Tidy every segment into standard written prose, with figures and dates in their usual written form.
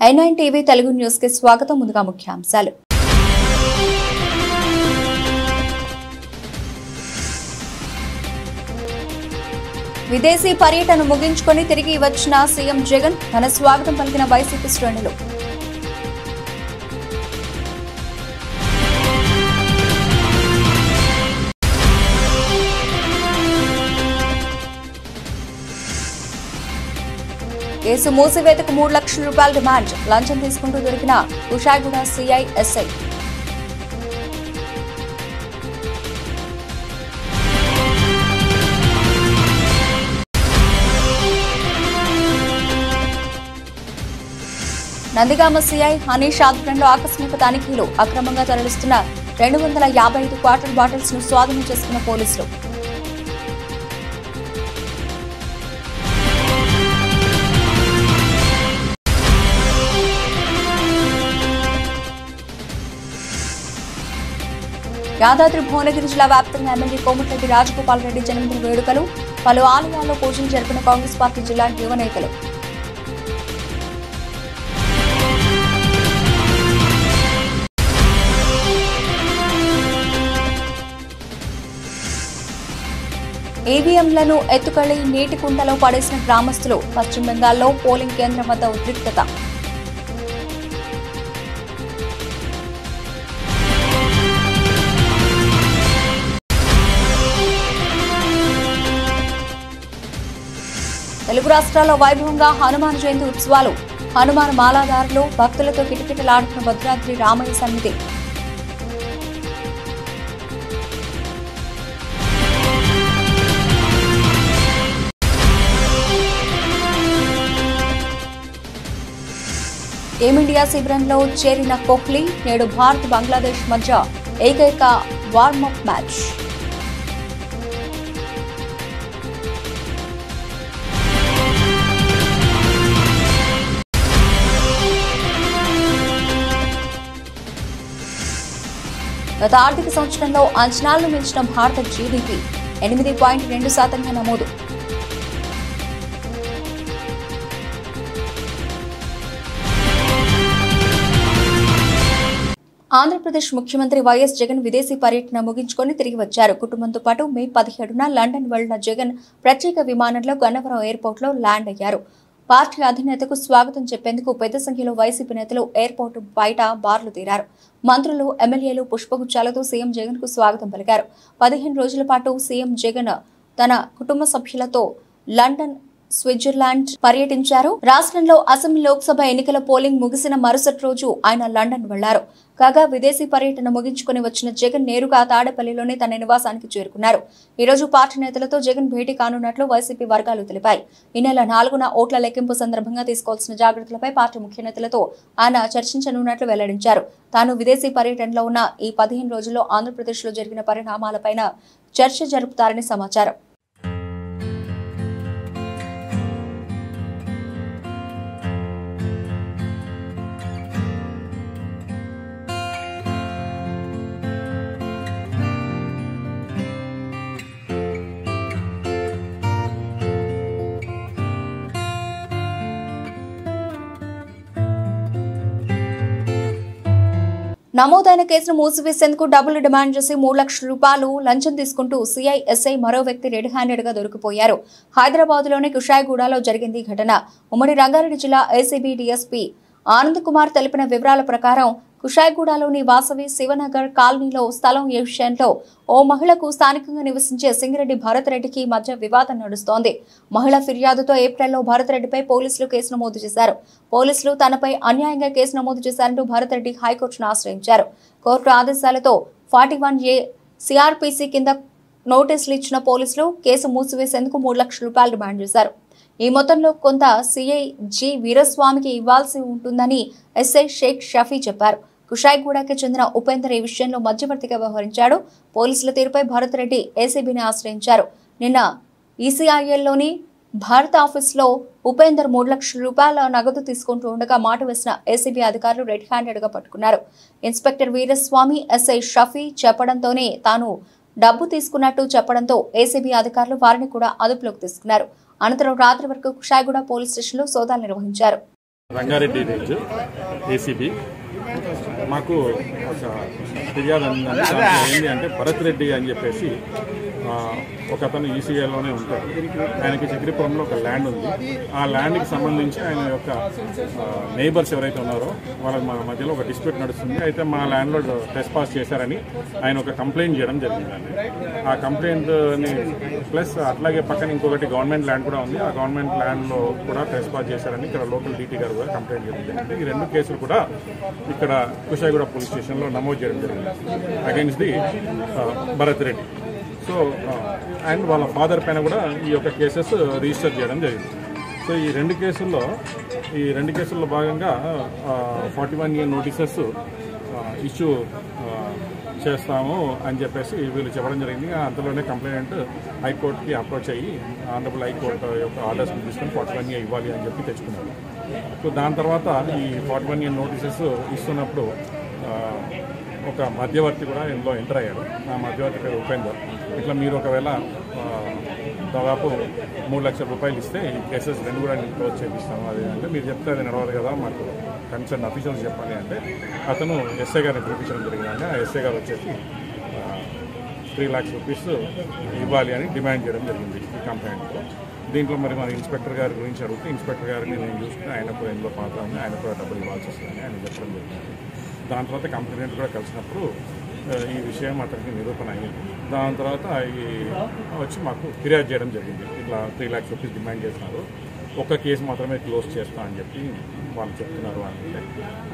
i9 TV Telugu news కి స్వాగతం. ముందుగా ముఖ్యాంశాలు. విదేశీ పర్యటన ముగించుకొని తిరిగి వచ్చిన సీఎం జగన్ ఘన స్వాగతం పలికిన వైసీపీ శ్రేణులు. కేసు మూసివేతకు 3 లక్షల రూపాయల డిమాండ్. లంచం తీసుకుంటూ దొరికిన Kushaiguda CI SI. Nandigama CI Hanish ఆధ్వర్యంలో ఆకస్మిక తనిఖీలు. అక్రమంగా తరలిస్తున్న 255 క్వార్టర్ బాటిల్స్ ను స్వాధీనం చేసుకున్న పోలీసులు. యాదాద్రి భువనగిరి జిల్లా వ్యాప్తంగా ఎమ్మెల్యే కోమటిరెడ్డి రాజగోపాల్ రెడ్డి జన్మదిన వేడుకలు. పలు ఆలయాల్లో పూజలు జరిపిన కాంగ్రెస్ పార్టీ జిల్లా యువ నేతలు. ఈవీఎంలను ఎత్తుకెళ్లి నీటి కుంటలో పడేసిన గ్రామస్తులు. పశ్చిమ బెంగాల్లో పోలింగ్ కేంద్రం వద్ద ఉద్రిక్తత. తెలుగు రాష్ట్రాల్లో వైభవంగా హనుమాన్ జయంతి ఉత్సవాలు. హనుమాన్ మాలాదారులు భక్తులతో కిటకిటలాడుతున్న భద్రాద్రి రామయ్య సన్నిధి. టీమిండియా శిబిరంలో చేరిన కోహ్లీ. నేడు భారత్ బంగ్లాదేశ్ మధ్య ఏకైక వార్మప్ మ్యాచ్. గత ఆర్థిక సంవత్సరంలో అంచనాలను మించిన భారత జీడీపీ 8.2% నమోదు. ఆంధ్రప్రదేశ్ ముఖ్యమంత్రి వైఎస్ జగన్ విదేశీ పర్యటన ముగించుకొని తిరిగి వచ్చారు. కుటుంబంతో పాటు మే 17న లండన్ వెళ్లిన జగన్ ప్రత్యేక విమానంలో గన్నవరం ఎయిర్పోర్ట్ లో ల్యాండ్ అయ్యారు. పార్టీ అధినేతకు స్వాగతం చెప్పేందుకు పెద్ద సంఖ్యలో వైసీపీ నేతలు ఎయిర్పోర్ట్ బయట బార్లు తీరారు. మంత్రులు, ఎమ్మెల్యేలు పుష్పగుచ్చాలతో సీఎం జగన్ కు స్వాగతం పలికారు. 15 రోజుల పాటు సీఎం జగన్ తన కుటుంబ సభ్యులతో లండన్, స్విట్జర్లాండ్ పర్యటించారు. రాష్ట్రంలో అసెంబ్లీ, లోక్సభ ఎన్నికల పోలింగ్ ముగిసిన మరుసటి రోజు ఆయన లండన్ వెళ్లారు. కాగా విదేశీ పర్యటన ముగించుకుని వచ్చిన జగన్ నేరుగా తాడేపల్లిలోనే తన నివాసానికి చేరుకున్నారు. ఈ రోజు పార్టీ నేతలతో జగన్ భేటీ కానున్నట్లు వైసీపీ వర్గాలు తెలిపాయి. ఈ నెల 4న ఓట్ల లెక్కింపు సందర్భంగా తీసుకోవాల్సిన జాగ్రత్తలపై పార్టీ ముఖ్య నేతలతో ఆయన చర్చించనున్నట్లు వెల్లడించారు. తాను విదేశీ పర్యటనలో ఉన్న ఈ 15 రోజుల్లో ఆంధ్రప్రదేశ్లో జరిగిన పరిణామాలపైన చర్చ జరుపుతారని సమాచారం. నమోదైన కేసును మూసివేసేందుకు డబ్బులు డిమాండ్ చేసి 3 లక్షల రూపాయలు లంచం తీసుకుంటూ సిఐ ఎస్ఐ మరో వ్యక్తి రెడ్ హ్యాండెడ్ గా దొరికిపోయారు. హైదరాబాద్ లోని కుషాయిగూడలో జరిగింది ఘటన. ఉమ్మడి రంగారెడ్డి జిల్లా ఏసీబీ డీఎస్పీ ఆనంద్ కుమార్ తెలిపిన వివరాల ప్రకారం కుషాయిగూడలోని వాసవి శివనగర్ కాలనీలో స్థలం విషయంలో ఓ మహిళకు స్థానికంగా నివసించే సింగిరెడ్డి భరత్ రెడ్డికి మధ్య వివాదం నడుస్తోంది. మహిళ ఫిర్యాదుతో ఏప్రిల్లో భరత్ రెడ్డిపై పోలీసులు కేసు నమోదు చేశారు. పోలీసులు తనపై అన్యాయంగా కేసు నమోదు చేశారంటూ భరత్ రెడ్డి హైకోర్టును ఆశ్రయించారు. కోర్టు ఆదేశాలతో 41A సిఆర్పిసి కింద నోటీసులు ఇచ్చిన పోలీసులు కేసు మూసివేసేందుకు 3 లక్షల రూపాయలు డిమాండ్ చేశారు. ఈ మొత్తంలో కొంత సిఐ జి వీరస్వామికి ఇవ్వాల్సి ఉంటుందని ఎస్ఐ షేక్ షఫీ చెప్పారు. కుషాయిగూడకి చెందిన ఉపేందర్ ఈ విషయంలో మధ్యవర్తిగా వ్యవహరించాడు. పోలీసుల తీరుపై భరత్ రెడ్డి ఏసీబీని ఆశ్రయించారు. నిన్న ఈసీఐఎల్లోని భారత ఆఫీసులో ఉపేందర్ 3 లక్షల రూపాయల నగదు తీసుకుంటూ ఉండగా మాట వేసిన ఏసీబీ అధికారులు రెడ్ హ్యాండెడ్ గా పట్టుకున్నారు. ఇన్స్పెక్టర్ వీరస్వామి ఎస్ఐ షఫీ చెప్పడంతోనే తాను డబ్బు తీసుకున్నట్టు చెప్పడంతో ఏసీబీ అధికారులు వారిని కూడా అదుపులోకి తీసుకున్నారు. అనంతరం రాత్రి వరకు కుషాయిగూడ పోలీస్ స్టేషన్లో సోదాలు నిర్వహించారు. రంగారెడ్డి రేంజ్ ఏసీబీ మాకు ఒక ఫిర్యాదు అందిందండి. ఏంటి అంటే భరత్ రెడ్డి అని చెప్పేసి ఒక అతను ఈసీఐలోనే ఉంటాడు. ఆయనకి చక్రీపురంలో ఒక ల్యాండ్ ఉంది. ఆ ల్యాండ్కి సంబంధించి ఆయన యొక్క నైబర్స్ ఎవరైతే ఉన్నారో వాళ్ళ మధ్యలో ఒక డిస్ప్యూట్ నడుస్తుంది. అయితే మా ల్యాండ్లో ట్రెస్పాస్ చేశారని ఆయన ఒక కంప్లైంట్ చేయడం జరిగిందండి. ఆ కంప్లైంట్ని ప్లస్ అట్లాగే పక్కన ఇంకొకటి గవర్నమెంట్ ల్యాండ్ కూడా ఉంది. ఆ గవర్నమెంట్ ల్యాండ్లో కూడా ట్రెస్పాస్ చేశారని ఇక్కడ లోకల్ డీటీ గారు కూడా కంప్లైంట్ చేయడం జరిగింది. ఈ రెండు కేసులు కూడా ఇక్కడ కుషాయిగూడ పోలీస్ స్టేషన్లో నమోదు చేయడం జరిగింది against the Bharat Reddy. So and వాళ్ళ ఫాదర్ పైన కూడా ఈ యొక్క కేసెస్ రిజిస్టర్ చేయడం జరిగింది. సో ఈ రెండు కేసుల్లో భాగంగా 41A నోటీసెస్ ఇష్యూ చేస్తాము అని చెప్పేసి వీళ్ళు చెప్పడం జరిగింది. అంతలోనే కంప్లైంట్ హైకోర్టుకి అప్రోచ్ అయ్యి ఆనరబుల్ హైకోర్టు యొక్క ఆర్డర్స్ని తీసుకొని 41A ఇవ్వాలి అని చెప్పి తెచ్చుకున్నారు. సో దాని తర్వాత ఈ 41A నోటీసెస్ ఇస్తున్నప్పుడు ఒక మధ్యవర్తి కూడా ఇందులో ఎంటర్ అయ్యాడు. ఆ మధ్యవర్తి పేరు ఉపేందర్. ఇట్లా మీరు ఒకవేళ దాదాపు 3 లక్షల రూపాయలు ఇస్తే ఈ కేసెస్ రెండు కూడా నేను క్లోజ్ చేపిస్తాను. అది అంటే మీరు చెప్తే అది నడవదు కదా, మాకు కన్సర్న్ అఫీషియల్స్ చెప్పాలి అంటే అతను ఎస్ఐ గారిని పిలిపించడం జరిగిందండి. ఆ ఎస్ఐ గారు వచ్చేసి 3 lakhs రూపీస్ ఇవ్వాలి అని డిమాండ్ చేయడం జరిగింది ఈ కంప్లైంట్లో. దీంట్లో మరి మన ఇన్స్పెక్టర్ గారి గురించి అడిగితే ఇన్స్పెక్టర్ గారిని నేను చూసుకుని ఆయన కూడా ఇందులో పాత్ర ఉంది, ఆయన కూడా డబ్బులు ఇవ్వాల్సి వస్తుందని ఆయన చెప్పడం జరిగింది. దాని తర్వాత కంప్లైంట్ కూడా కలిసినప్పుడు ఈ విషయం అతనికి నిరూపణ అయ్యింది. దాని తర్వాత వచ్చి మాకు ఫిర్యాదు చేయడం జరిగింది. ఇట్లా 3 lakhs రూపీస్ డిమాండ్ చేస్తున్నారు, ఒక్క కేసు మాత్రమే క్లోజ్ చేస్తా అని చెప్పి వాళ్ళు చెప్తున్నారు అంటే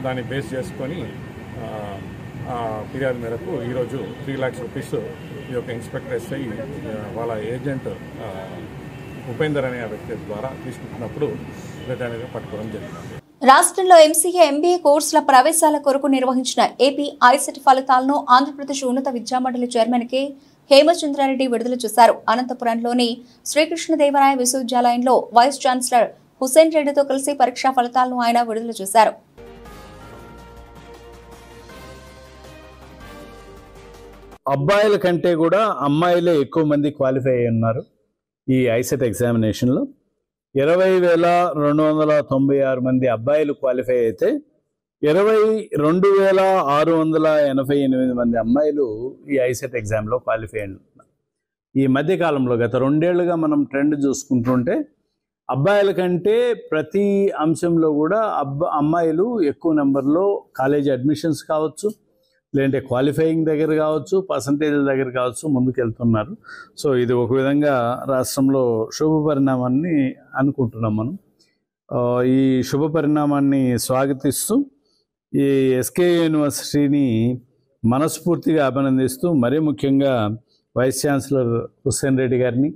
దాన్ని బేస్ చేసుకొని ఫిర్యాదు మేరకు ఈరోజు 3 lakhs రూపీస్ ఈ యొక్క ఇన్స్పెక్టర్ ఎస్ఐ వాళ్ళ ఏజెంట్ ఉపేందర్ అనే వ్యక్తి ద్వారా తీసుకుంటున్నప్పుడు రిటర్న్గా పట్టుకోవడం జరిగింది. రాష్ట్రంలో ఎంసీఏ ఎంబీఏ కోర్సుల ప్రవేశాల కొరకు నిర్వహించిన ఏపీ ఐసెట్ ఫలితాలను ఆంధ్రప్రదేశ్ ఉన్నత విద్యామండలి చైర్మన్ కె హేమచంద్రారెడ్డి విడుదల చేశారు. అనంతపురంలోని శ్రీకృష్ణదేవరాయ విశ్వవిద్యాలయంలో వైస్ ఛాన్సలర్ హుసేన్ రెడ్డితో కలిసి పరీక్షా ఫలితాలను ఆయన విడుదల చేశారు. అబ్బాయిల కంటే కూడా అమ్మాయిలే ఎక్కువ మంది క్వాలిఫై అయి ఉన్నారు ఈ ఐసెట్ ఎగ్జామినేషన్లో. 20,296 మంది అబ్బాయిలు క్వాలిఫై అయితే 22,688 మంది అమ్మాయిలు ఈ ఐసెట్ ఎగ్జామ్లో క్వాలిఫై అయినారు. ఈ మధ్యకాలంలో గత 2 ఏళ్లుగా మనం ట్రెండ్ చూసుకుంటుంటే అబ్బాయిల కంటే ప్రతి అంశంలో కూడా అమ్మాయిలు ఎక్కువ నెంబర్లో కాలేజీ అడ్మిషన్స్ కావచ్చు, లేదంటే క్వాలిఫైయింగ్ దగ్గర కావచ్చు, పర్సంటేజ్ల దగ్గర కావచ్చు ముందుకెళ్తున్నారు. సో ఇది ఒక విధంగా రాష్ట్రంలో శుభ పరిణామాన్ని అనుకుంటున్నాం మనం. ఈ శుభ పరిణామాన్ని స్వాగతిస్తూ ఈ ఎస్కే యూనివర్సిటీని మనస్ఫూర్తిగా అభినందిస్తూ మరీ ముఖ్యంగా వైస్ ఛాన్సలర్ హుస్సేన్ రెడ్డి గారిని,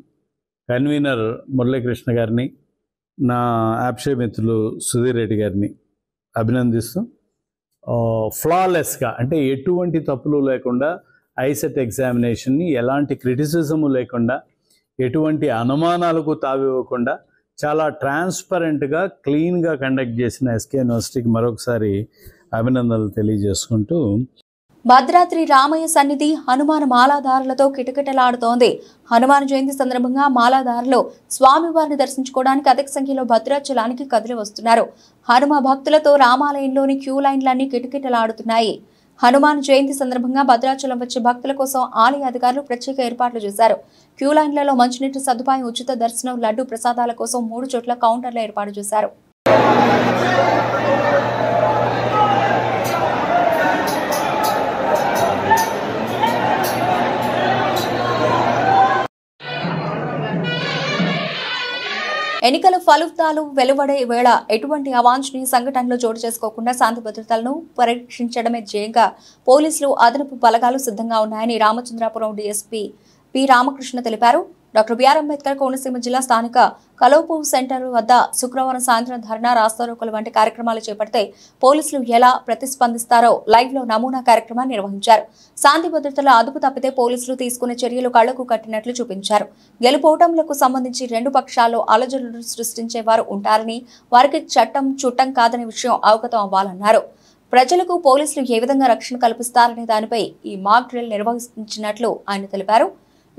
కన్వీనర్ మురళీకృష్ణ గారిని, నా యాప్షే మిత్రులు సుధీర్ రెడ్డి గారిని అభినందిస్తూ ఫ్లాలెస్గా అంటే ఎటువంటి తప్పులు లేకుండా ఐసెట్ ఎగ్జామినేషన్ని ఎలాంటి క్రిటిసిజము లేకుండా, ఎటువంటి అనుమానాలకు తావివ్వకుండా చాలా ట్రాన్స్పరెంట్గా క్లీన్గా కండక్ట్ చేసిన ఎస్కే యూనివర్సిటీకి మరొకసారి అభినందనలు తెలియజేసుకుంటూ భద్రాద్రి రామయ్య సన్నిధి హనుమాన్ మాలాధారులతో కిటకిటలాడుతోంది. హనుమాన్ జయంతి సందర్భంగా మాలాధారులు స్వామివారిని దర్శించుకోవడానికి అధిక సంఖ్యలో భద్రాచలానికి కదిలి వస్తున్నారు. హనుమ భక్తులతో రామాలయంలోని క్యూ లైన్లన్నీ కిటకిటలాడుతున్నాయి. హనుమాన్ జయంతి సందర్భంగా భద్రాచలం వచ్చే భక్తుల కోసం ఆలయ అధికారులు ప్రత్యేక ఏర్పాట్లు చేశారు. క్యూ లైన్లలో మంచినీటి సదుపాయం, ఉచిత దర్శనం, లడ్డు ప్రసాదాల కోసం 3 చోట్ల కౌంటర్లు ఏర్పాటు చేశారు. ఎన్నికల ఫలితాలు వెలువడే వేళ ఎటువంటి అవాంఛనీయ సంఘటనలు చోటు చేసుకోకుండా శాంతి భద్రతలను పరీక్షించడమే ధ్యేయంగా పోలీసులు అదనపు బలగాలు సిద్ధంగా ఉన్నాయని రామచంద్రాపురం డీఎస్పీ పి రామకృష్ణ తెలిపారు. డాక్టర్ బిఆర్ అంబేద్కర్ కోనసీమ జిల్లా స్థానిక కలోపు సెంటర్ వద్ద శుక్రవారం సాయంత్రం ధర్నా, రాస్తారోకోలు వంటి కార్యక్రమాలు చేపడితే పోలీసులు ఎలా ప్రతిస్పందిస్తారో లైవ్ లో నమూనా కార్యక్రమాన్ని నిర్వహించారు. శాంతి భద్రతల అదుపు తప్పితే పోలీసులు తీసుకునే చర్యలు కళ్లకు కట్టినట్లు చూపించారు. గెలుపోటములకు సంబంధించి 2 పక్షాల్లో అలజడులు సృష్టించే వారు ఉంటారని, వారికి చట్టం చుట్టం కాదనే విషయం అవగతం అవ్వాలన్నారు. ప్రజలకు పోలీసులు ఏ విధంగా రక్షణ కల్పిస్తారనే దానిపై ఈ మాక్ డ్రిల్ నిర్వహించినట్లు ఆయన తెలిపారు.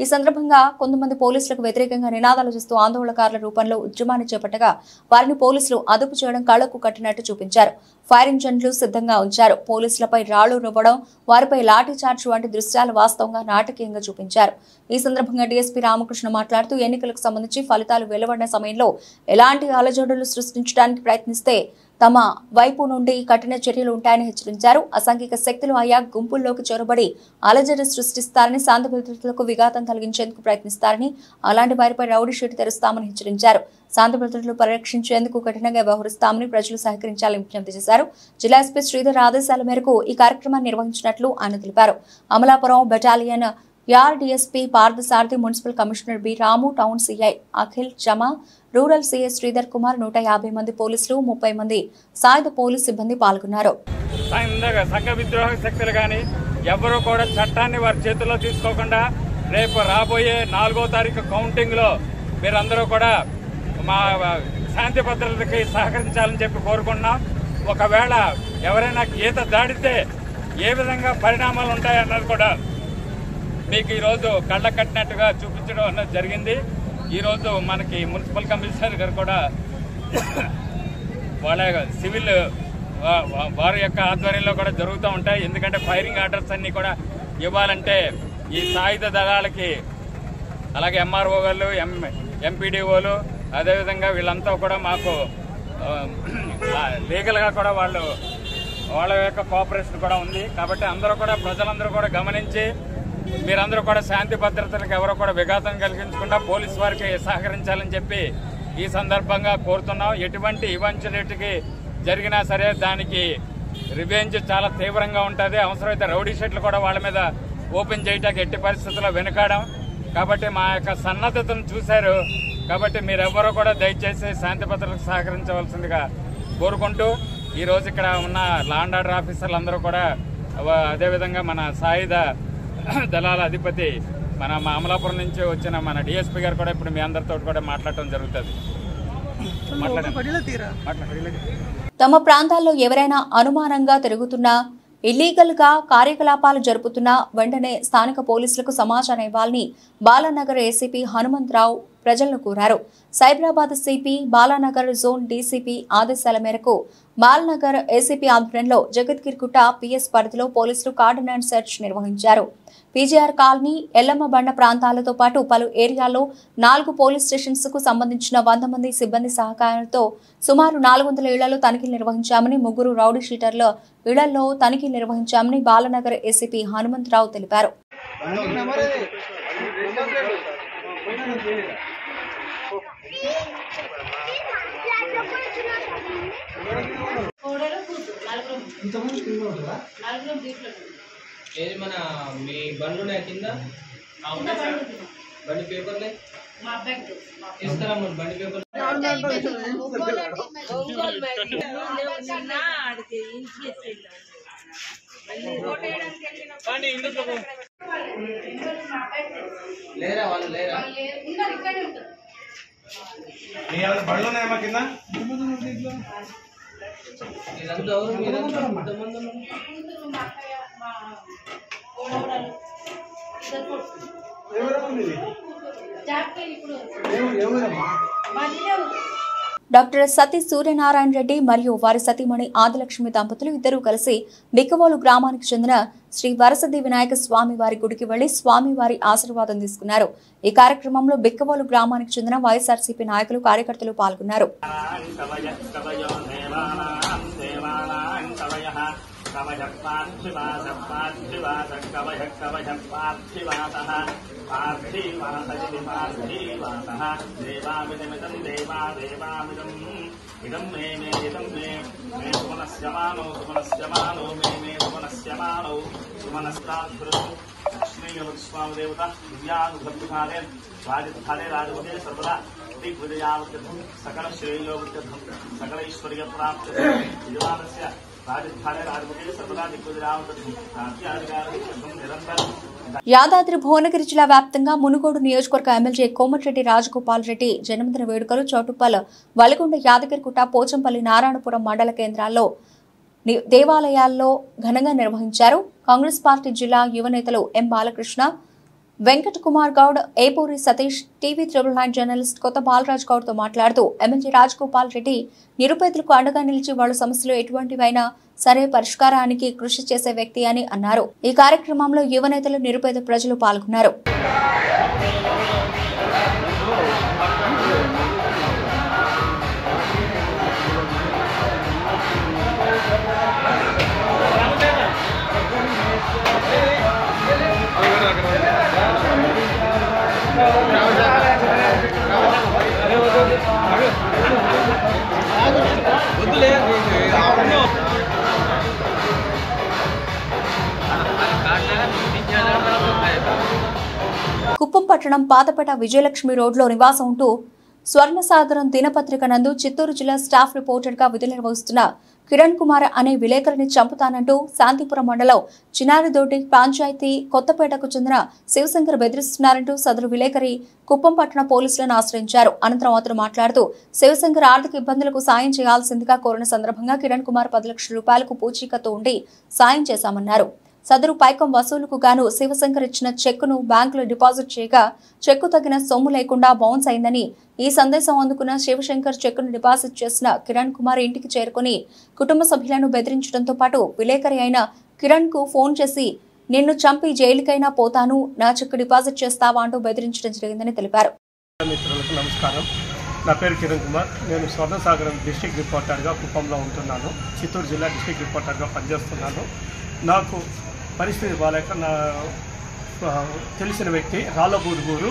ఈ సందర్భంగా కొంతమంది పోలీసులకు వ్యతిరేకంగా నినాదాలు చేస్తూ ఆందోళనకారుల రూపంలో ఉద్యమాన్ని చేపట్టగా వారిని పోలీసులు అదుపు చేయడం కళ్లకు కట్టినట్టు చూపించారు. ఫైర్ ఇంజన్లు సిద్ధంగా ఉంచారు. పోలీసులపై రాళ్లు రువ్వడం, వారిపై లాఠీ చార్జ్ వంటి దృశ్యాలు వాస్తవంగా నాటకీయంగా చూపించారు. ఈ సందర్భంగా డీఎస్పీ రామకృష్ణ మాట్లాడుతూ ఎన్నికలకు సంబంధించి ఫలితాలు వెలువడిన సమయంలో ఎలాంటి అలజడులు సృష్టించడానికి ప్రయత్నిస్తే తమ వైపు నుండి కఠిన చర్యలు ఉంటాయని హెచ్చరించారు. అసాంఘిక శక్తులు ఆయా గుంపుల్లోకి చొరబడి అలజడి సృష్టిస్తారని, శాంతి భద్రతలకు విఘాతం కలిగించేందుకు ప్రయత్నిస్తారని, అలాంటి వారిపై రౌడీ షీట్ తెరుస్తామని హెచ్చరించారు. శాంతి భద్రతలు పరిరక్షించేందుకు కఠినంగా వ్యవహరిస్తామని ప్రజలు సహకరించాలని విజ్ఞప్తి చేశారు. జిల్లా ఎస్పీ శ్రీధర్ ఆదేశాల మేరకు ఈ కార్యక్రమాన్ని నిర్వహించినట్లు ఆయన తెలిపారు. అమలాపురం బెటాలియన్ యార్ DSP Parthasarathi, municipal commissioner B Ramu, town CI Akhil Jama, rural CI Sridhar Kumar, 150 మంది పోలీసులు, 30 మంది సాయుధ పోలీస్ సిబ్బంది పాల్గొన్నారు. సంఘ విద్రోహ శక్తులు కానీ ఎవరూ కూడా చట్టాన్ని వారి చేతుల్లో తీసుకోకుండా రేపు రాబోయే 4వ తారీఖు కౌంటింగ్ లో మీరందరూ కూడా మా శాంతి భద్రతకి సహకరించాలని చెప్పి కోరుకుంటున్నాం. ఒకవేళ ఎవరైనా గీత దాడితే ఏ విధంగా పరిణామాలు ఉంటాయన్నది కూడా మీకు ఈరోజు కళ్ళ కట్టినట్టుగా చూపించడం అన్నది జరిగింది. ఈరోజు మనకి మున్సిపల్ కమిషనర్ గారు కూడా వాళ్ళ సివిల్ వారి యొక్క ఆధ్వర్యంలో కూడా జరుగుతూ ఉంటాయి. ఎందుకంటే ఫైరింగ్ ఆర్డర్స్ అన్ని కూడా ఇవ్వాలంటే ఈ సాయుధ దళాలకి, అలాగే ఎంఆర్ఓ వాళ్ళు, ఎంపీడీఓలు, అదేవిధంగా వీళ్ళంతా కూడా మాకు లీగల్గా కూడా వాళ్ళ యొక్క కోఆపరేషన్ కూడా ఉంది. కాబట్టి అందరూ కూడా ప్రజలందరూ కూడా గమనించి మీరందరూ కూడా శాంతి భద్రతలకు ఎవరో కూడా విఘాతం కలిగించకుండా పోలీసు వారికి సహకరించాలని చెప్పి ఈ సందర్భంగా కోరుతున్నాం. ఎటువంటి ఈవెంచువాలిటీకి జరిగినా సరే దానికి రివెంజ్ చాలా తీవ్రంగా ఉంటుంది. అవసరమైతే రౌడీ షీట్లు కూడా వాళ్ళ మీద ఓపెన్ చేయడానికి ఎట్టి పరిస్థితుల్లో వెనుకాడం. కాబట్టి మా యొక్క సన్నద్ధతను చూశారు. కాబట్టి మీరెవ్వరూ కూడా దయచేసి శాంతి భద్రతలకు సహకరించవలసిందిగా కోరుకుంటూ ఈరోజు ఇక్కడ ఉన్న లా అండ్ ఆర్డర్ ఆఫీసర్లు అందరూ కూడా, అదేవిధంగా మన సాయుధ దళాల అధిపతి మన అమలాపురం నుంచి వచ్చిన మన డిఎస్పీ గారు కూడా ఇప్పుడు మీ అందరితో కూడా మాట్లాడటం జరుగుతుంది. తమ ప్రాంతాల్లో ఎవరైనా అనుమానంగా తిరుగుతున్నా, ఇల్లీగల్ గా కార్యకలాపాలు జరుపుతున్నా వెంటనే స్థానిక పోలీసులకు సమాచారం ఇవ్వాలని బాలానగర్ ఏసీపీ హనుమంతరావు ప్రజలను కోరారు. Cyberabad CP, Balanagar zone DCP ఆదేశాల మేరకు బాలానగర్ ఏసీపీ ఆధ్వర్యంలో జగద్గిరిగుట్ట పిఎస్ పరిధిలో పోలీసులు కార్డినెన్స్ సెర్చ్ నిర్వహించారు. పీజీఆర్ కాలనీ, ఎల్లమ్మ బండ ప్రాంతాలతో పాటు పలు ఏరియాల్లో 4 పోలీస్ స్టేషన్స్ కు సంబంధించిన 100 మంది సిబ్బంది సహకారంతో సుమారు 400 ఇళ్లలో తనిఖీలు నిర్వహించామని, 3 రౌడీ షీటర్ల ఇళ్లలో తనిఖీలు నిర్వహించామని బాలానగర్ ఏసీపీ హనుమంతరావు తెలిపారు. ఏది మన మీ బండ్లు ఉన్నాయి కింద బండి పేపర్లే తీసుకురా బండి పేపర్ లేరా వాళ్ళు లేరా బండ్లు ఉన్నాయమ్మా కింద? మీరంతా ఎవరు? మీరంతా ఇంతమంది డాక్టర్ సతీ సూర్యనారాయణ రెడ్డి మరియు వారి సతీమణి ఆదిలక్ష్మి దంపతులు ఇద్దరూ కలిసి బిక్కవోలు గ్రామానికి చెందిన శ్రీ వరసది వినాయక స్వామి వారి గుడికి వెళ్లి స్వామివారి ఆశీర్వాదం తీసుకున్నారు. ఈ కార్యక్రమంలో బిక్కవోలు గ్రామానికి చెందిన వైఎస్ఆర్సీపీ నాయకులు, కార్యకర్తలు పాల్గొన్నారు. इदं मे सुमनस्यमानो मे सुमनस्यमानो सुमनस्ताभृतं लक्ष्मीयवत्स्वामदेवता दिव्यानुभक्तिभारे राजधारे राजवते सर्वदा दिग्विजयावत्यर्थं सकलश्रेयोवत्यर्थं सकलैश्वर्यप्राप्त्यर्थं यजमानस्य राजधारे राजवते सर्वदा दिग्विजयावत्यर्थं राज्याधिकारं निरन्तरं. యాదాద్రి భువనగిరి జిల్లా వ్యాప్తంగా మునుగోడు నియోజకవర్గ ఎమ్మెల్యే కోమటిరెడ్డి రాజగోపాల్ రెడ్డి జన్మదిన వేడుకలు చౌటుప్పల్, వలిగొండ, యాదగిరిగుట్ట, పోచంపల్లి, నారాయణపురం మండల కేంద్రాల్లో దేవాలయాల్లో ఘనంగా నిర్వహించారు. కాంగ్రెస్ పార్టీ జిల్లా యువ నేతలు ఎం బాలకృష్ణ, వెంకట కుమార్ గౌడ్, ఏపూరి సతీష్, టీవీ 999 జర్నలిస్ట్ కొత్త బాలరాజ్ గౌడ్ తో మాట్లాడుతూ ఎమ్మెల్యే రాజగోపాల్ రెడ్డి నిరుపేదలకు అండగా నిలిచి వాళ్ళ సమస్యలు ఎటువంటివైనా సరే పరిష్కారానికి కృషి చేసే వ్యక్తి అని అన్నారు. ఈ కార్యక్రమంలో యువ నేతలు, నిరుపేద ప్రజలు పాల్గొన్నారు. కుప్పం పట్టణం పాతపేట విజయలక్ష్మి రోడ్లో నివాసం ఉంటూ స్వర్ణసాగరం దినపత్రిక నందు చిత్తూరు జిల్లా స్టాఫ్ రిపోర్టర్గా విధులు నిర్వహిస్తున్న కిరణ్ కుమార్ అనే విలేకరిని చంపుతానంటూ శాంతిపురం మండలం చిన్నారిదొడ్డి పంచాయతీ కొత్తపేటకు చెందిన శివశంకర్ బెదిరిస్తున్నారంటూ సదరు విలేకరి కుప్పం పట్టణ పోలీసులను ఆశ్రయించారు. అనంతరం అతను మాట్లాడుతూ శివశంకర్ ఆర్థిక ఇబ్బందులకు సాయం చేయాల్సిందిగా కోరిన సందర్భంగా కిరణ్ కుమార్ 10 లక్షల రూపాయలకు పూచీకత్తు ఉండి సాయం చేశామన్నారు. సదరు పైకం వసూలుకు గాను శివశంకర్ ఇచ్చిన చెక్కును బ్యాంకులో డిపాజిట్ చేయగా చెక్కు తగిన సొమ్ము లేకుండా బౌన్స్ అయిందని, ఈ సందేశం అందుకున్న శివశంకర్ చెక్కును డిపాజిట్ చేసిన కిరణ్ కుమార్ ఇంటికి చేరుకుని కుటుంబ సభ్యులను బెదిరించడంతో పాటు విలేకరి అయిన కిరణ్ కు ఫోన్ చేసి నిన్ను చంపి జైలుకైనా పోతాను, నా చెక్కు డిపాజిట్ చేస్తావా అంటూ బెదిరించడం జరిగిందని తెలిపారు. మిత్రులకు నమస్కారం. నా పేరు కిరణ్ కుమార్. నేను స్వర్ణసాగరం డిస్ట్రిక్ట్ రిపోర్టర్గా కుప్పంలో ఉంటున్నాను. చిత్తూరు జిల్లా డిస్ట్రిక్ట్ రిపోర్టర్గా పనిచేస్తున్నాను. నాకు పరిస్థితి బాలేక నా తెలిసిన వ్యక్తి రాళ్ళబూదుగూరు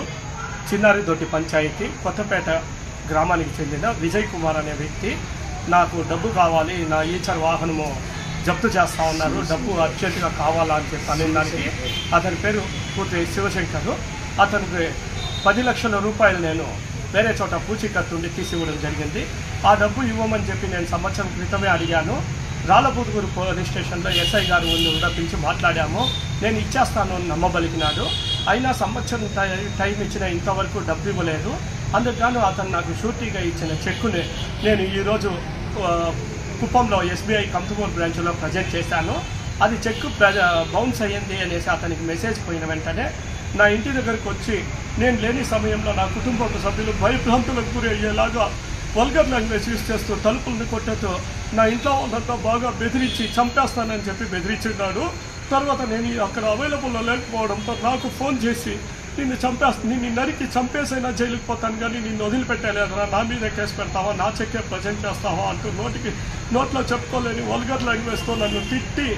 చిన్నారిదొడ్డి పంచాయతీ కొత్తపేట గ్రామానికి చెందిన విజయ్ కుమార్ అనే వ్యక్తి నాకు డబ్బు కావాలి, నా ఈచర్ వాహనము జప్తు చేస్తా ఉన్నారు, డబ్బు అర్జెంటుగా కావాలా అని చెప్పి అనే దానికి అతని పేరు పూర్తి శివశంకర్. అతనికి 10 లక్షల రూపాయలు నేను వేరే చోట పూచీకత్తు ఉండి తీసి ఇవ్వడం జరిగింది. ఆ డబ్బు ఇవ్వమని చెప్పి నేను సంవత్సరం క్రితమే అడిగాను. రాళ్ళబూదుగూరు పోలీస్ స్టేషన్లో ఎస్ఐ గారు పిలిచి మాట్లాడాము. నేను ఇచ్చేస్తాను అని నమ్మబలికినాడు. అయినా సంవత్సరం టైం ఇచ్చిన ఇంతవరకు డబ్బు ఇవ్వలేదు. అందుకు అతను నాకు షూరిటీగా ఇచ్చిన చెక్కుని నేను ఈరోజు కుప్పంలో ఎస్బీఐ కంతుమూరు బ్రాంచ్లో ప్రజెంట్ చేశాను. అది చెక్కు బౌన్స్ అయ్యింది అనేసి అతనికి మెసేజ్ పోయిన వెంటనే నా ఇంటి దగ్గరకు వచ్చి నేను లేని సమయంలో నా కుటుంబ సభ్యులు భయభ్రాంతులకు గురి అయ్యేలాగా వల్గర్ లాంగ్వేజ్ యూజ్ చేస్తూ తలుపులను కొట్టేస్తూ నా ఇంట్లో వాళ్ళంతా బాగా బెదిరించి చంపేస్తానని చెప్పి బెదిరించున్నాడు. తర్వాత నేను అక్కడ అవైలబుల్లో లేకపోవడంతో నాకు ఫోన్ చేసి నిన్ను నరికి చంపేసైనా జైలుకి పోతాను కానీ నిన్ను వదిలిపెట్టలేదురా, నా మీదే కేసు పెడతావా, నా చెక్కే ప్రజెంట్ చేస్తావా అంటూ నోట్లో చెప్పుకోలేని వల్గర్ లాంగ్వేజ్తో నన్ను తిట్టి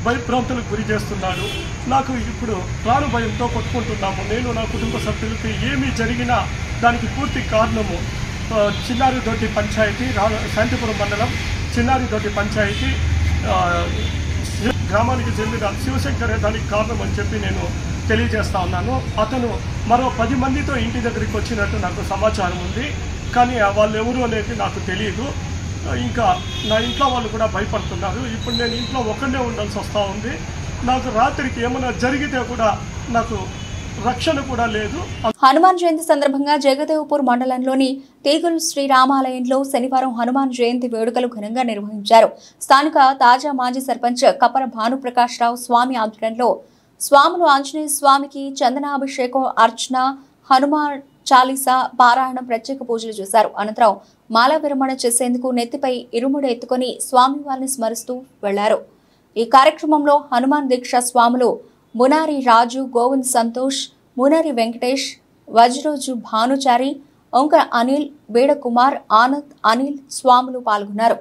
భయభ్రాంతులకు గురి చేస్తున్నాడు. నాకు ఇప్పుడు ప్రాణ భయంతో కొట్టుకుంటున్నాము. నేను నా కుటుంబ సభ్యులకి ఏమీ జరిగినా దానికి పూర్తి కారణము చిన్నారిదొడ్డి పంచాయతీ శాంతిపురం మండలం చిన్నారిదొడ్డి పంచాయతీ గ్రామానికి చెందిన శివశంకరే దానికి కారణం అని చెప్పి నేను తెలియజేస్తా ఉన్నాను. అతను మరో 10 మందితో ఇంటి దగ్గరికి వచ్చినట్టు నాకు సమాచారం ఉంది. కానీ వాళ్ళు ఎవరు అనేది నాకు తెలియదు. ఇంకా నా ఇంట్లో వాళ్ళు కూడా భయపడుతున్నారు. ఇప్పుడు నేను ఇంట్లో ఒక్కడే ఉండాల్సి వస్తూ ఉంది. నాకు రాత్రికి ఏమైనా జరిగితే కూడా నాకు రక్షణ కూడా లేదు. హనుమాన్ జయంతి సందర్భంగా జగదేవ్పూర్ మండలంలోని తీగులు శ్రీరామాలయంలో శనివారం హనుమాన్ జయంతి వేడుకలు ఘనంగా నిర్వహించారు. స్థానిక తాజా మాజీ సర్పంచ్ కపర భానుప్రకాష్ రావు స్వామి ఆధ్వర్యంలో స్వాములు ఆంజనేయ స్వామికి చందనాభిషేకం, అర్చన, హనుమాన్ చాలీసా పారాయణం, ప్రత్యేక పూజలు చేశారు. అనంతరం మాల విరమణ చేసేందుకు నెత్తిపై ఇరుముడు ఎత్తుకొని స్వామివారిని స్మరిస్తూ వెళ్లారు. ఈ కార్యక్రమంలో హనుమాన్ దీక్ష స్వాములు మునారి రాజు, గోవింద్ సంతోష్, మునారి వెంకటేష్, వజ్రోజు భానుచారి, ఓంక అనిల్, బేడ కుమార్, ఆనంద్, అనిల్ స్వాములు పాల్గొన్నారు.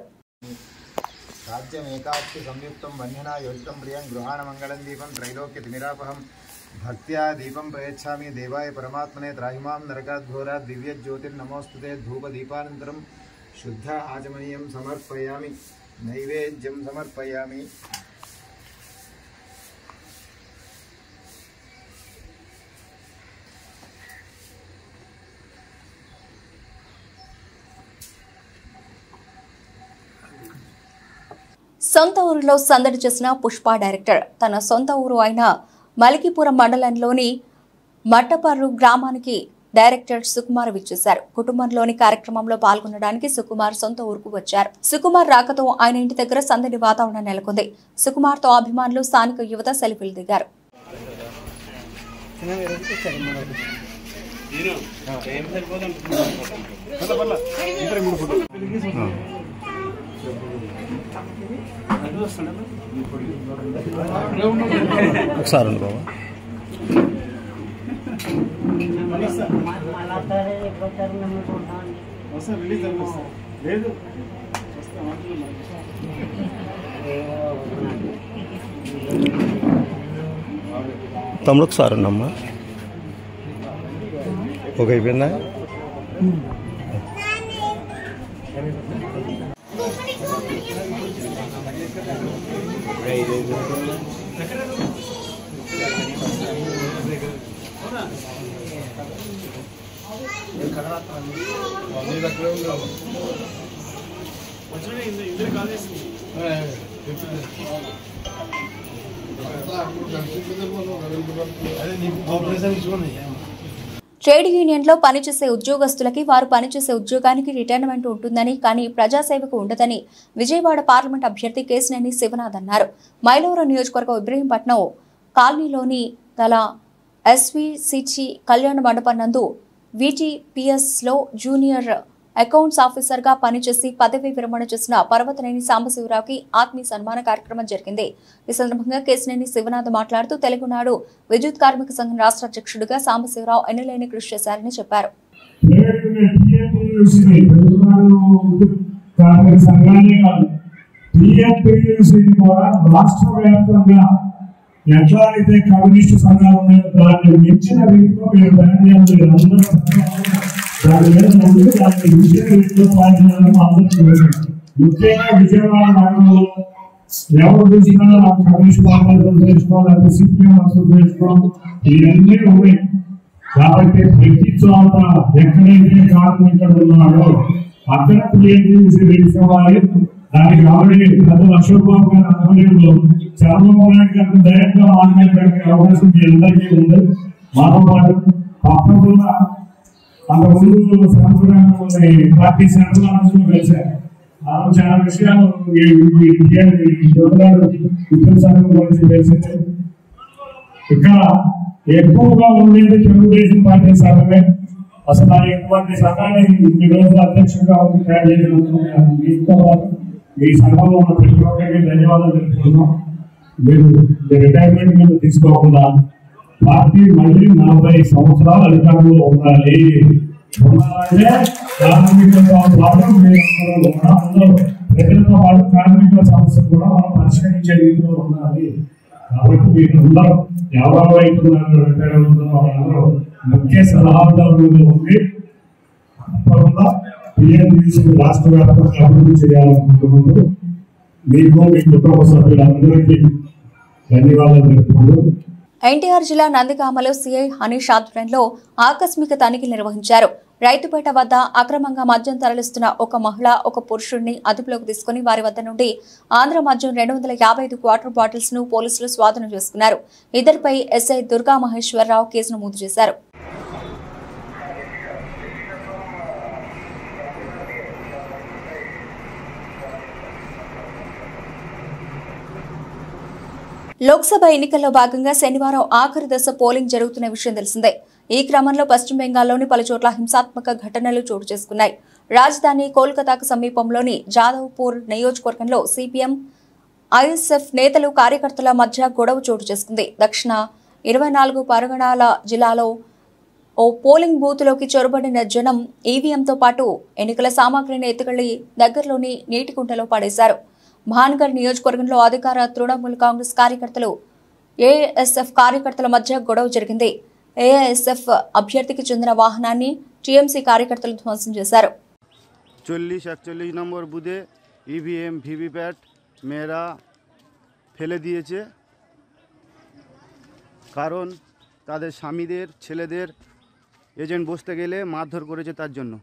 రాజ్యమేకాక్షి సంయుక్తం వన్యనా యోజితం ప్రియం గృహాణ మంగళం దీపం త్రైలోక్య తిమిరాపహం భక్త్యా దీపం ప్రయచ్ఛామి దేవాయ పరమాత్మనే త్రాహిమాం నరకాద్ఘోరాత్ దివ్య జ్యోతిర్నమోస్తుతే ధూప దీపానంతరం శుద్ధ ఆచమనీయం సమర్పయామి నైవేద్యం సమర్పయామి. సొంత ఊరిలో సందడి చేసిన పుష్ప డైరెక్టర్ తన సొంత ఊరు అయిన మలికిపురం మండలంలోని మట్టపర్రు గ్రామానికి డైరెక్టర్ సుకుమార్ విచ్చేశారు. కుటుంబంలోని కార్యక్రమంలో పాల్గొనడానికి సుకుమార్ సొంత ఊరుకు వచ్చారు. సుకుమార్ రాకతో ఆయన ఇంటి దగ్గర సందడి వాతావరణం నెలకొంది. సుకుమార్ తో అభిమానులు, స్థానిక యువత సెల్ఫీలు దిగారు. ఒకసారి ఉండు బాబా. తమ్ముడు ఒకసారి ఉండమ్మా. ఒక అయిపోయిందా? ట్రేడ్ యూనియన్లో పనిచేసే ఉద్యోగస్తులకి వారు పనిచేసే ఉద్యోగానికి రిటైర్మెంట్ ఉంటుందని, కానీ ప్రజాసేవకు ఉండదని విజయవాడ పార్లమెంట్ అభ్యర్థి కేశినేని శివనాథ్ అన్నారు. మైలవరం నియోజకవర్గం ఇబ్రహీంపట్నం కాలనీలోని గల ఎస్వీసీసీ కళ్యాణ మండపం నందు వీటీపీఎస్లో జూనియర్ అకౌంట్స్ ఆఫీసర్గా పనిచేసి పదవి విరమణ చేసిన పర్వతనేని సాంబశివరావుకి ఆత్మీయ సన్మాన కార్యక్రమం జరిగింది. ఈ సందర్భంగా కేశినేని శివనాథ్ మాట్లాడుతూ తెలుగునాడు విద్యుత్ కార్మిక సంఘం రాష్ట్ర అధ్యక్షుడిగా సాంబశివరావు ఎన్నలేని కృషి చేశారని చెప్పారు. ఎట్లా అయితే కమ్యూనిస్టు సంఘాలు ఉన్నాయో దాన్ని మించిన రీతిలో మీరు దాని మీద ముందు దాన్ని మించిన రీతిలో పాల్గొనడం అందరూ ముఖ్యంగా విజయవాడ నగరంలో ఎవరు చూసినా కమ్యూనిస్ట్ పార్టీలు చేసుకోవాలి, సిపిఎం చేసుకోవాలి, ఇవన్నీ ఉన్నాయి. కాబట్టి ప్రతి చోట ఎక్కడైతే కార్మికుడు ఉన్నాడో అక్కడ టీఎంసీ తీసుకోవాలి. దానికి ఆల్రెడీ పెద్ద అశోక్ బాబు గారి ఆధ్వర్యంలో చంద్రబాబు నాయుడు గారికి డైరెక్ట్ గా మాట్లాడడానికి అవకాశం మీ అందరికీ ఉంది. మాతో పాటు తప్పకుండా అంతకుముందు సంవత్సరాన్ని పార్టీ సెంట్రల్ కలిశారు. చాలా విషయాలు ఉద్యోగ సంఘం గురించి తెలిసింది. ఇక్కడ ఎక్కువగా ఉండేది తెలుగుదేశం పార్టీ సంఘమే. అసలు ఆ ఇటువంటి సంఘాన్ని ఈ రోజు అధ్యక్షుడిగా తయారు చేసినందుకు మీ సంఘంలో ఉన్న ప్రతి ఒక్కరికి ధన్యవాదాలు తెలుపుతున్నాం. మీరు రిటైర్మెంట్ మీద తీసుకోకుండా పార్టీ మళ్ళీ 40 సంవత్సరాలు అధికారంలో ఉండాలి. ఉండాలంటే కార్మికులతో పాటు అందరూ ప్రజలతో పాటు కార్మికుల సమస్యలు కూడా మనం పరిష్కరించే రీతిలో ఉండాలి. కాబట్టి మీరందరూ ఎవరైతే రిటైర్ అవుతున్నారో వాళ్ళందరూ ముఖ్య సలహాదారులుగా ఉండి తప్పకుండా టీఎంసీ రాష్ట్ర వ్యాప్తంగా అభివృద్ధి చేయాలనుకుంటున్నారు. మీకు మీ కుటుంబ సభ్యులందరికీ ధన్యవాదాలు తెలుపుకుంటూ ఎన్టీఆర్ జిల్లా నందిగామలో సీఐ హనీష్ ఆధ్వర్యంలో ఆకస్మిక తనిఖీలు నిర్వహించారు. రైతుపేట వద్ద అక్రమంగా మద్యం తరలిస్తున్న ఒక మహిళ, ఒక పురుషుడిని అదుపులోకి తీసుకుని వారి వద్ద నుండి ఆంధ్ర మద్యం 255 క్వార్టర్ బాటిల్స్ ను పోలీసులు స్వాధీనం చేసుకున్నారు. ఇద్దరిపై ఎస్ఐ దుర్గా మహేశ్వరరావు కేసు నమోదు చేశారు. లోక్సభ ఎన్నికల్లో భాగంగా శనివారం ఆఖరి దశ పోలింగ్ జరుగుతున్న విషయం తెలిసిందే. ఈ క్రమంలో పశ్చిమ బెంగాల్లోని పలుచోట్ల హింసాత్మక ఘటనలు చోటు చేసుకున్నాయి. రాజధాని కోల్కతాకు సమీపంలోని జాదవ్పూర్ నియోజకవర్గంలో సిపిఎం, ఐఎస్ఎఫ్ నేతలు, కార్యకర్తల మధ్య గొడవ చోటు చేసుకుంది. దక్షిణ 24 పరగణాల జిల్లాలో ఓ పోలింగ్ బూత్లోకి చొరబడిన జనం ఈవీఎంతో పాటు ఎన్నికల సామాగ్రిని ఎత్తుకెళ్లి దగ్గరలోని నీటి కుంటలో పడేశారు. భాన్గఢ్ నియోజకవర్గంలో అధికార తృణమూల్ కాంగ్రెస్ కార్యకర్తలు, ఏఎస్ఎఫ్ కార్యకర్తల మధ్య గొడవ జరిగింది. ఏఎస్ఎఫ్ అభ్యర్థికి చెందిన వాహనాన్ని టీఎంసీ కార్యకర్తలు ధ్వంసం చేశారు. 40-41 নম্বর বুথে ইভিএম ভিভিপ্যাট মেয়েরা ফেলে দিয়েছে, কারণ তাদের স্বামীদের ছেলেদের এজেন্ট বসতে গেলে মারধর করেছে তার জন্য।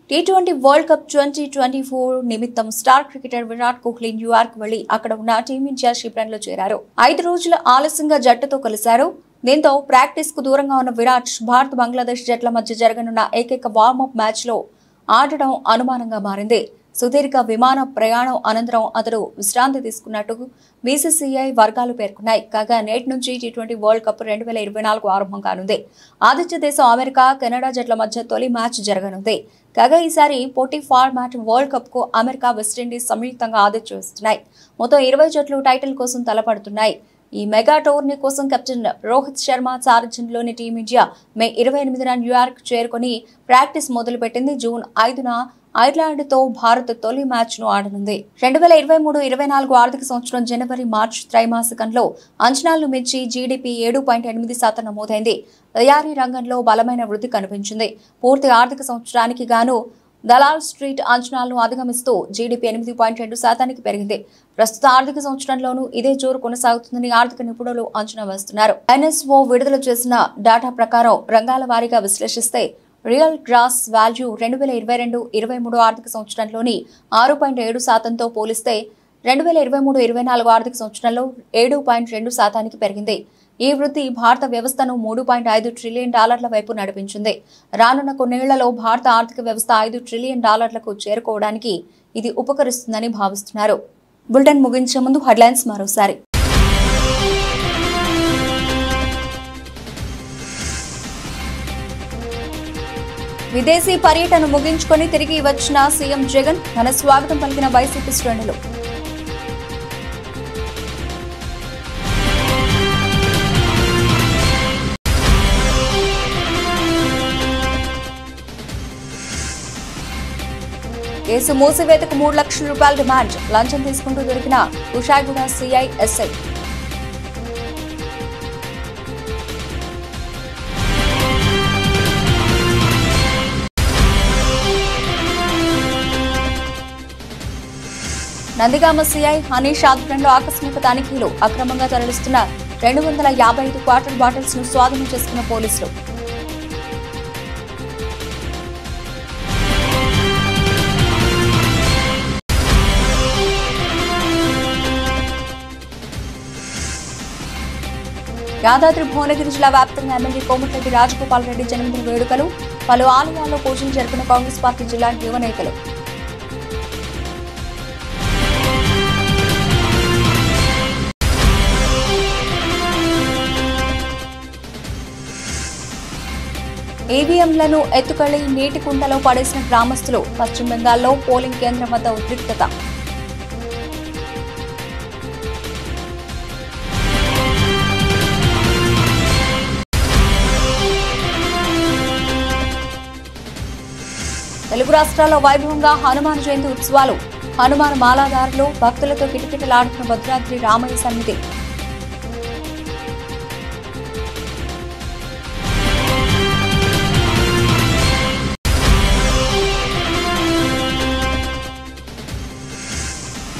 T20 వరల్డ్ కప్ 2024 నిమిత్తం star cricketer Virat Kohli New York వెళ్లి అక్కడ ఉన్న టీమిండియా శిబిరంలో చేరారు. 5 రోజుల ఆలస్యంగా జట్టుతో కలిశారు. దీంతో ప్రాక్టీస్ కు దూరంగా ఉన్న విరాట్ భారత్ బంగ్లాదేశ్ జట్ల మధ్య జరగనున్న ఏకైక వార్మప్ మ్యాచ్ లో ఆడడం అనుమానంగా మారింది. సుదీర్ఘ విమాన ప్రయాణం అనంతరం అతడు విశ్రాంతి తీసుకున్నట్టు బీసీసీఐ వర్గాలు పేర్కొన్నాయి. కాగా నేటి నుంచి T20 వరల్డ్ కప్ 2024 ఆరంభం కానుంది. ఆతిథ్య దేశం అమెరికా, కెనడా జట్ల మధ్య తొలి మ్యాచ్ జరగనుంది. కాగా ఈసారి పోటీ ఫార్మాట్ వరల్డ్ కప్ కు అమెరికా, వెస్టిండీస్ సంయుక్తంగా ఆతిథ్యం ఇస్తున్నాయి. మొత్తం 20 జట్లు టైటిల్ కోసం తలపడుతున్నాయి. ఈ మెగా టోర్నీ కోసం కెప్టెన్ రోహిత్ శర్మ సారథ్యంలోని టీమిండియా మే 28న న్యూయార్క్ చేరుకుని ప్రాక్టీస్ మొదలుపెట్టింది. జూన్ 5న ఐర్లాండ్తో భారత్ తొలి మ్యాచ్ను ఆడనుంది. 2023-24 ఆర్థిక సంవత్సరం జనవరి-మార్చి త్రైమాసికంలో అంచనాలను మించి జీడీపీ 7.8% నమోదైంది. తయారీ రంగంలో బలమైన వృద్ధి కనిపించింది. పూర్తి ఆర్థిక సంవత్సరానికి గాను దలాల్ స్ట్రీట్ అంచనాలను అధిగమిస్తూ జీడీపీ 8.2% పెరిగింది. ప్రస్తుత ఆర్థిక సంవత్సరంలోనూ ఇదే జోరు కొనసాగుతుందని ఆర్థిక నిపుణులు అంచనా వేస్తున్నారు. ఎన్ఎస్ఓ విడుదల చేసిన డేటా ప్రకారం రంగాల వారీగా విశ్లేషిస్తే రియల్ గ్రాస్ వాల్యూ 2022-23 ఆర్థిక సంవత్సరంలోని 6.7%తో పోలిస్తే 2023-24 ఆర్థిక సంవత్సరంలో 7.2%కి పెరిగింది. ఈ వృద్ధి భారత వ్యవస్థను $3.5 ట్రిలియన్ వైపు నడిపించింది. రానున్న కొన్నేళ్లలో భారత ఆర్థిక వ్యవస్థ $5 ట్రిలియన్ చేరుకోవడానికి ఇది ఉపకరిస్తుందని భావిస్తున్నారు. బులెటిన్ ముగించే ముందు హెడ్లైన్స్ మరోసారి. విదేశీ పర్యటన ముగించుకొని తిరిగి వచ్చిన సీఎం జగన్, ఘన స్వాగతం పలికిన వైసీపీ శ్రేణులు. కేసు మూసివేతకు $3 లక్షల డిమాండ్, లంచం తీసుకుంటూ దొరికిన Kushaiguda CI SI. Nandigama CI Hanish ఆధ్వర్యంలో ఆకస్మిక తనిఖీలు, అక్రమంగా తరలిస్తున్న 255 క్వార్టర్ బాటిల్స్ ను స్వాధీనం చేసుకున్న పోలీసులు. యాదాద్రి భువనగిరి జిల్లా వ్యాప్తంగా ఎమ్మెల్యే కోమటిరెడ్డి రాజగోపాల్ రెడ్డి జన్మదిన వేడుకలు, పలు ఆలయాల్లో పూజలు జరిపిన కాంగ్రెస్ పార్టీ జిల్లా యువ నేతలు. ఈవీఎంలను ఎత్తుకెళ్లి నీటి కుంటలో పడేసిన గ్రామస్తులు, పశ్చిమ బెంగాల్లో పోలింగ్ కేంద్రం వద్ద ఉద్రిక్తత. తెలుగు రాష్ట్రాల్లో వైభవంగా హనుమాన్ జయంతి ఉత్సవాలు, హనుమాన్ మాలాదారులు భక్తులతో కిటకిటలాడుతున్న భద్రాద్రి రామయ్య సన్నిధి.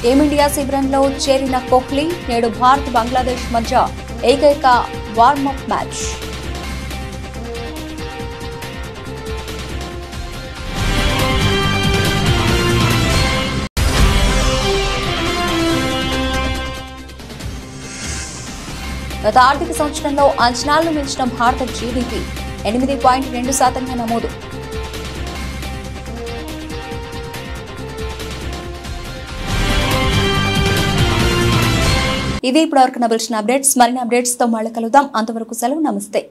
టీమిండియా శిబిరంలో చేరిన కోహ్లీ, నేడు భారత్ బంగ్లాదేశ్ మధ్య ఏకైక వార్మప్ మ్యాచ్. గత ఆర్థిక సంవత్సరంలో అంచనాలను మించిన భారత జీడీపీ 8.2% నమోదు. ఇవి ఇప్పటివరకు నవల్సిన అప్డేట్స్. మరిన్ని అప్డేట్స్ తో మళ్ళీ కలుద్దాం. అంతవరకు సెలవు. నమస్తే.